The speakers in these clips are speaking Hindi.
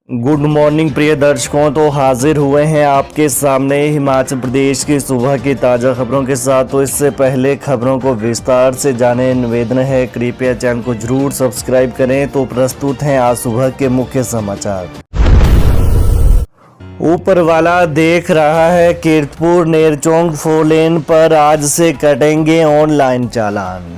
गुड मॉर्निंग प्रिय दर्शकों। तो हाजिर हुए हैं आपके सामने हिमाचल प्रदेश की सुबह की ताज़ा खबरों के साथ। तो इससे पहले खबरों को विस्तार से जाने निवेदन है कृपया चैनल को जरूर सब्सक्राइब करें। तो प्रस्तुत हैं आज सुबह के मुख्य समाचार। ऊपर वाला देख रहा है कीरतपुर नेरचौक 4 लेन पर आज से कटेंगे ऑनलाइन चालान।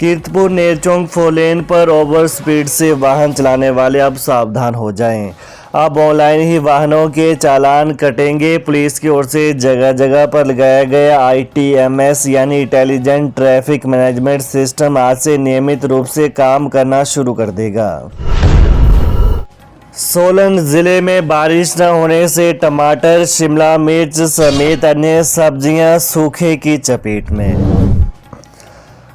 कीरतपुर नेरचौक 4 लेन पर ओवर स्पीड से वाहन चलाने वाले अब सावधान हो जाएं। अब ऑनलाइन ही वाहनों के चालान कटेंगे। पुलिस की ओर से जगह जगह पर लगाया गया ITMS यानी इंटेलिजेंट ट्रैफिक मैनेजमेंट सिस्टम आज से नियमित रूप से काम करना शुरू कर देगा। सोलन जिले में बारिश न होने से टमाटर, शिमला मिर्च समेत अन्य सब्जियां सूखे की चपेट में।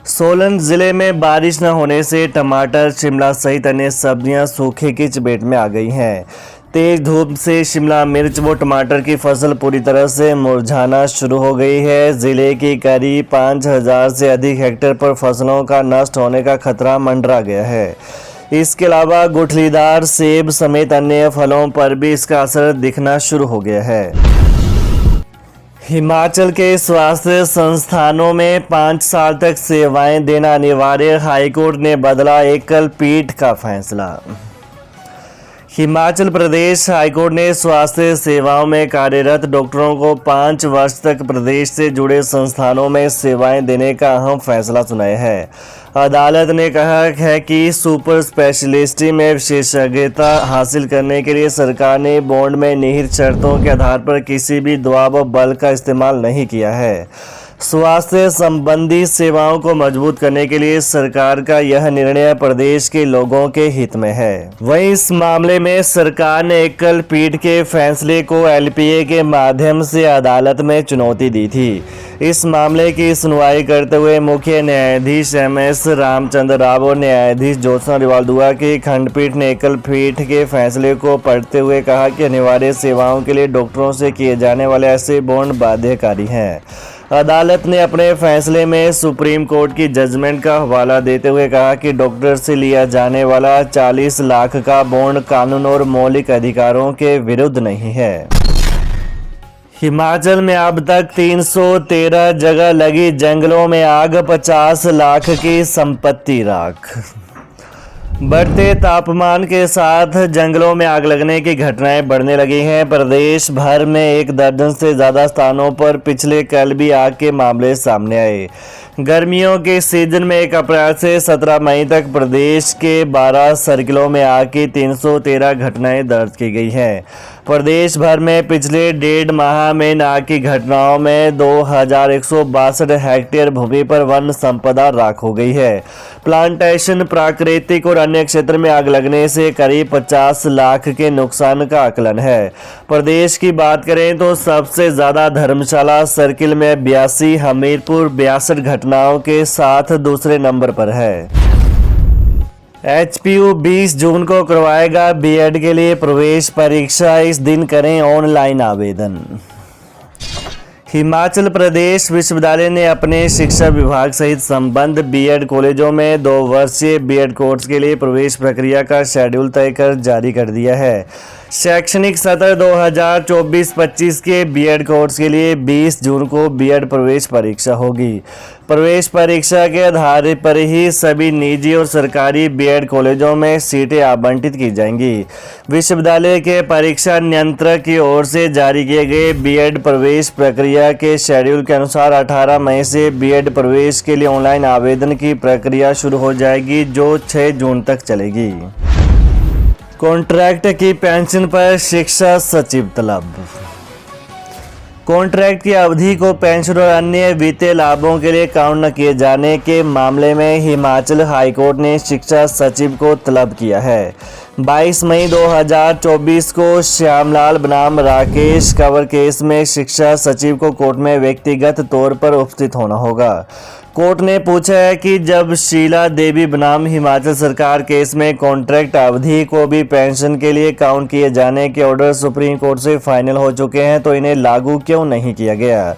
सोलन जिले में बारिश न होने से टमाटर, शिमला सहित अन्य सब्जियां सूखे की चपेट में आ गई हैं। तेज धूप से शिमला मिर्च व टमाटर की फसल पूरी तरह से मुरझाना शुरू हो गई है। जिले की करीब 5000 से अधिक हेक्टेयर पर फसलों का नष्ट होने का खतरा मंडरा गया है। इसके अलावा गुठलीदार सेब समेत अन्य फलों पर भी इसका असर दिखना शुरू हो गया है। हिमाचल के स्वास्थ्य संस्थानों में 5 साल तक सेवाएं देना अनिवार्य, हाईकोर्ट ने बदला एकल पीठ का फैसला। हिमाचल प्रदेश हाईकोर्ट ने स्वास्थ्य सेवाओं में कार्यरत डॉक्टरों को 5 वर्ष तक प्रदेश से जुड़े संस्थानों में सेवाएं देने का अहम फैसला सुनाया है। अदालत ने कहा है कि सुपर स्पेशलिटी में विशेषज्ञता हासिल करने के लिए सरकार ने बॉन्ड में निहित शर्तों के आधार पर किसी भी दबाव व बल का इस्तेमाल नहीं किया है। स्वास्थ्य संबंधी सेवाओं को मजबूत करने के लिए सरकार का यह निर्णय प्रदेश के लोगों के हित में है। वहीं इस मामले में सरकार ने एकल पीठ के फैसले को LPA के माध्यम से अदालत में चुनौती दी थी। इस मामले की सुनवाई करते हुए मुख्य न्यायाधीश MS रामचंद्र राव और न्यायाधीश ज्योत्सना रिवालदुआ की खंडपीठ ने एकल पीठ के फैसले को पढ़ते हुए कहा कि अनिवार्य सेवाओं के लिए डॉक्टरों से किए जाने वाले ऐसे बॉन्ड बाध्यकारी हैं। अदालत ने अपने फैसले में सुप्रीम कोर्ट की जजमेंट का हवाला देते हुए कहा कि डॉक्टर से लिया जाने वाला 40 लाख का बॉन्ड कानून और मौलिक अधिकारों के विरुद्ध नहीं है। हिमाचल में अब तक 313 जगह लगी जंगलों में आग, 50 लाख की संपत्ति राख। बढ़ते तापमान के साथ जंगलों में आग लगने की घटनाएं बढ़ने लगी हैं। प्रदेश भर में 1 दर्जन से ज़्यादा स्थानों पर पिछले कल भी आग के मामले सामने आए। गर्मियों के सीजन में 1 अप्रैल से 17 मई तक प्रदेश के 12 सर्किलों में आग की 313 घटनाएं दर्ज की गई हैं। प्रदेश भर में पिछले 1.5 माह में आग की घटनाओं में 2162 हेक्टेयर भूमि पर वन संपदा राख हो गई है। प्लांटेशन, प्राकृतिक और अन्य क्षेत्र में आग लगने से करीब 50 लाख के नुकसान का आकलन है। प्रदेश की बात करें तो सबसे ज्यादा धर्मशाला सर्किल में 82, हमीरपुर 62 घटनाओं के साथ दूसरे नंबर पर है। HPU 20 जून को करवाएगा B.Ed के लिए प्रवेश परीक्षा, इस दिन करें ऑनलाइन आवेदन। हिमाचल प्रदेश विश्वविद्यालय ने अपने शिक्षा विभाग सहित संबद्ध B.Ed कॉलेजों में 2 वर्षीय B.Ed कोर्स के लिए प्रवेश प्रक्रिया का शेड्यूल तय कर जारी कर दिया है। शैक्षणिक सत्र 2024-25 के B.Ed कोर्स के लिए 20 जून को B.Ed प्रवेश परीक्षा होगी। प्रवेश परीक्षा के आधार पर ही सभी निजी और सरकारी B.Ed कॉलेजों में सीटें आवंटित की जाएंगी। विश्वविद्यालय के परीक्षा नियंत्रक की ओर से जारी किए गए B.Ed प्रवेश प्रक्रिया के शेड्यूल के अनुसार 18 मई से B.Ed प्रवेश के लिए ऑनलाइन आवेदन की प्रक्रिया शुरू हो जाएगी, जो 6 जून तक चलेगी। कॉन्ट्रैक्ट की पेंशन पर शिक्षा सचिव तलब। कॉन्ट्रैक्ट की अवधि को पेंशन और अन्य वित्तीय लाभों के लिए काउंट न किए जाने के मामले में हिमाचल हाईकोर्ट ने शिक्षा सचिव को तलब किया है। 22 मई 2024 को श्यामलाल बनाम राकेश कवर केस में शिक्षा सचिव को कोर्ट में व्यक्तिगत तौर पर उपस्थित होना होगा। कोर्ट ने पूछा है कि जब शीला देवी बनाम हिमाचल सरकार केस में कॉन्ट्रैक्ट अवधि को भी पेंशन के लिए काउंट किए जाने के ऑर्डर सुप्रीम कोर्ट से फाइनल हो चुके हैं तो इन्हें लागू क्यों नहीं किया गया।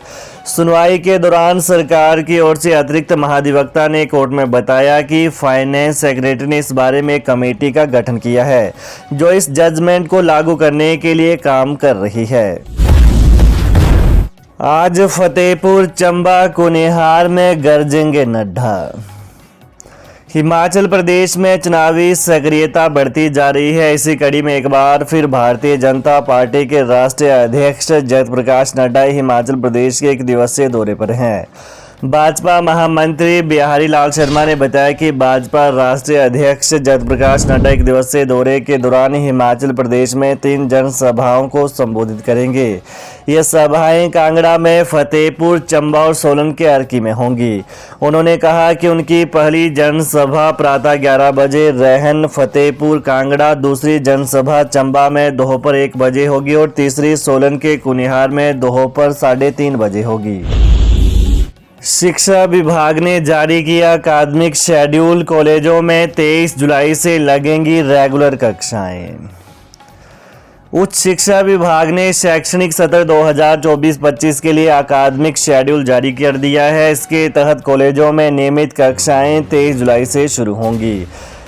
सुनवाई के दौरान सरकार की ओर से अतिरिक्त महाधिवक्ता ने कोर्ट में बताया कि फाइनेंस सेक्रेटरी ने इस बारे में कमेटी का गठन किया है जो इस जजमेंट को लागू करने के लिए काम कर रही है। आज फतेहपुर, चंबा, कुनिहार में गरजेंगे नड्डा। हिमाचल प्रदेश में चुनावी सक्रियता बढ़ती जा रही है। इसी कड़ी में एक बार फिर भारतीय जनता पार्टी के राष्ट्रीय अध्यक्ष जगत प्रकाश नड्डा हिमाचल प्रदेश के 1 दिवसीय दौरे पर हैं। भाजपा महामंत्री बिहारी लाल शर्मा ने बताया कि भाजपा राष्ट्रीय अध्यक्ष जगत प्रकाश नड्डा 1 दिवसीय दौरे के दौरान हिमाचल प्रदेश में 3 जनसभाओं को संबोधित करेंगे। ये सभाएं कांगड़ा में, फतेहपुर, चंबा और सोलन के अर्की में होंगी। उन्होंने कहा कि उनकी पहली जनसभा प्रातः 11 बजे रहन फतेहपुर कांगड़ा, दूसरी जनसभा चंबा में दोपहर 1 बजे होगी और तीसरी सोलन के कुनिहार में दोपहर 3:30 बजे होगी। शिक्षा विभाग ने जारी किया अकादमिक शेड्यूल। कॉलेजों में 23 जुलाई से लगेंगी रेगुलर कक्षाएं। उच्च शिक्षा विभाग ने शैक्षणिक सत्र 2024-25 के लिए अकादमिक शेड्यूल जारी कर दिया है। इसके तहत कॉलेजों में नियमित कक्षाएं 23 जुलाई से शुरू होंगी।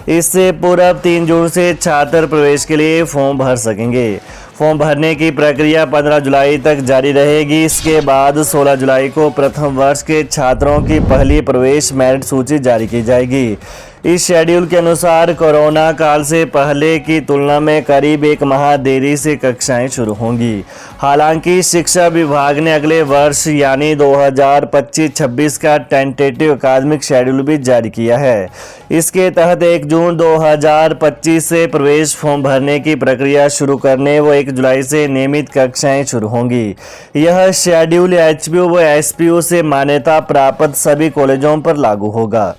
इससे पूर्व 3 जून से छात्र प्रवेश के लिए फॉर्म भर सकेंगे। फॉर्म भरने की प्रक्रिया 15 जुलाई तक जारी रहेगी। इसके बाद 16 जुलाई को प्रथम वर्ष के छात्रों की पहली प्रवेश मेरिट सूची जारी की जाएगी। इस शेड्यूल के अनुसार कोरोना काल से पहले की तुलना में करीब 1 माह देरी से कक्षाएं शुरू होंगी। हालांकि शिक्षा विभाग ने अगले वर्ष यानी 2025-26 का टेंटेटिव अकादमिक शेड्यूल भी जारी किया है। इसके तहत 1 जून 2025 से प्रवेश फॉर्म भरने की प्रक्रिया शुरू करने व 1 जुलाई से नियमित कक्षाएं शुरू होंगी। यह शेड्यूल एचपीयू व एसपीयू से मान्यता प्राप्त सभी कॉलेजों पर लागू होगा।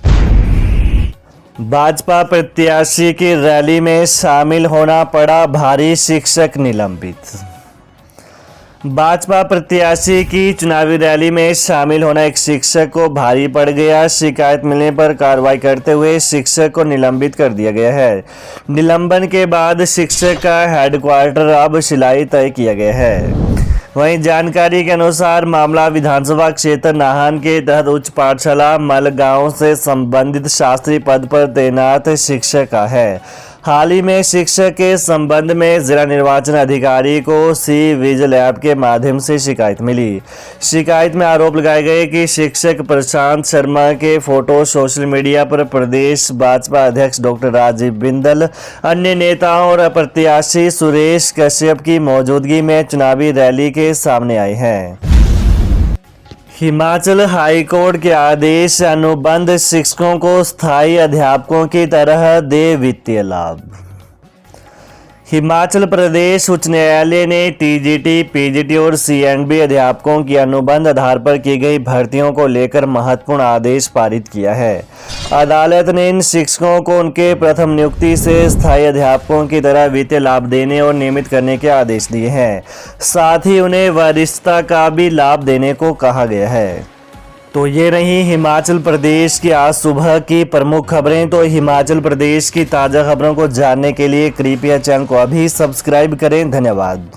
भाजपा प्रत्याशी की रैली में शामिल होना पड़ा भारी, शिक्षक निलंबित। भाजपा प्रत्याशी की चुनावी रैली में शामिल होना एक शिक्षक को भारी पड़ गया। शिकायत मिलने पर कार्रवाई करते हुए शिक्षक को निलंबित कर दिया गया है। निलंबन के बाद शिक्षक का हेडक्वार्टर अब शिलाई तय किया गया है। वहीं जानकारी के अनुसार मामला विधानसभा क्षेत्र नाहन के तहत उच्च पाठशाला मलगांव से संबंधित शास्त्री पद पर तैनात शिक्षक का है। हाल ही में शिक्षक के संबंध में जिला निर्वाचन अधिकारी को सी विजिल ऐप के माध्यम से शिकायत मिली। शिकायत में आरोप लगाए गए कि शिक्षक प्रशांत शर्मा के फोटो सोशल मीडिया पर प्रदेश भाजपा अध्यक्ष डॉक्टर राजीव बिंदल, अन्य नेताओं और प्रत्याशी सुरेश कश्यप की मौजूदगी में चुनावी रैली के सामने आए हैं। हिमाचल हाईकोर्ट के आदेश, अनुबंध शिक्षकों को स्थायी अध्यापकों की तरह दे वित्तीय लाभ। हिमाचल प्रदेश उच्च न्यायालय ने टीजीटी, पीजीटी और सीएनबी अध्यापकों की अनुबंध आधार पर की गई भर्तियों को लेकर महत्वपूर्ण आदेश पारित किया है। अदालत ने इन शिक्षकों को उनके प्रथम नियुक्ति से स्थायी अध्यापकों की तरह वित्तीय लाभ देने और नियमित करने के आदेश दिए हैं। साथ ही उन्हें वरिष्ठता का भी लाभ देने को कहा गया है। तो ये रही हिमाचल प्रदेश की आज सुबह की प्रमुख खबरें। तो हिमाचल प्रदेश की ताज़ा खबरों को जानने के लिए कृपया चैनल को अभी सब्सक्राइब करें। धन्यवाद।